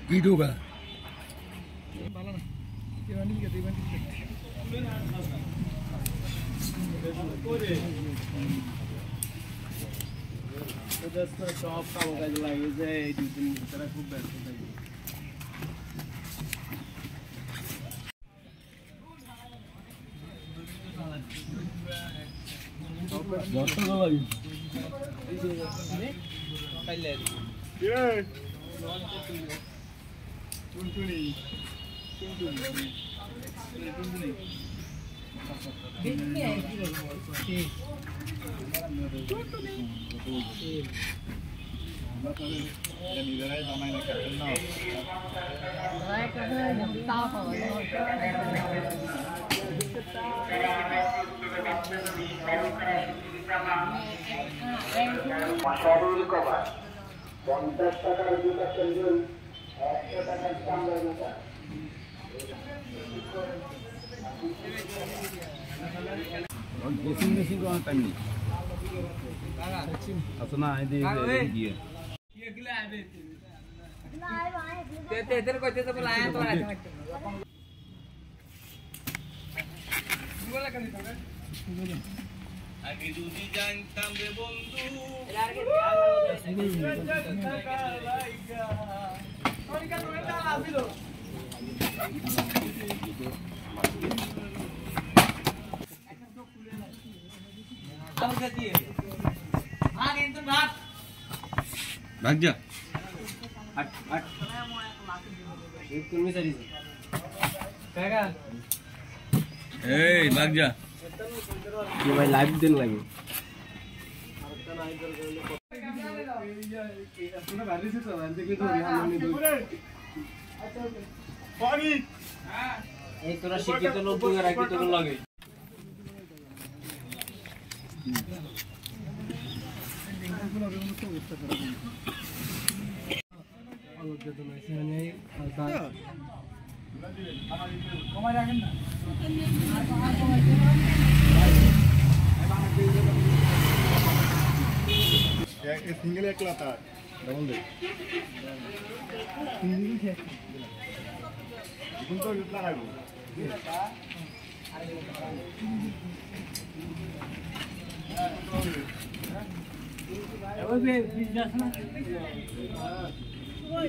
Hidup ah. সব কালো কাজে লাগে যে এই দুদিন তারা খুব ব্যস্ত থাকে। সরল কভার 50 টাকার দুটা ক্যান্ডেল 100 টাকার চামড়ার মোটা বেশি কোনো টাইম নেই আচ্ছা না এই দিয়ে তেদের কইতে তো বলা আয়া তো আছে আগে যদি জানতাম রে বন্ধু भाग जा हट हट एक कर्मचारी काय का ए भाग जा ये भाई लाइव दिन लगे एक तोरा शिक्षित लोग पूरा राखी तो लगे सिंगल एक लाता डबल दे तुम तो इतना है ओए बिजनेस ना ओए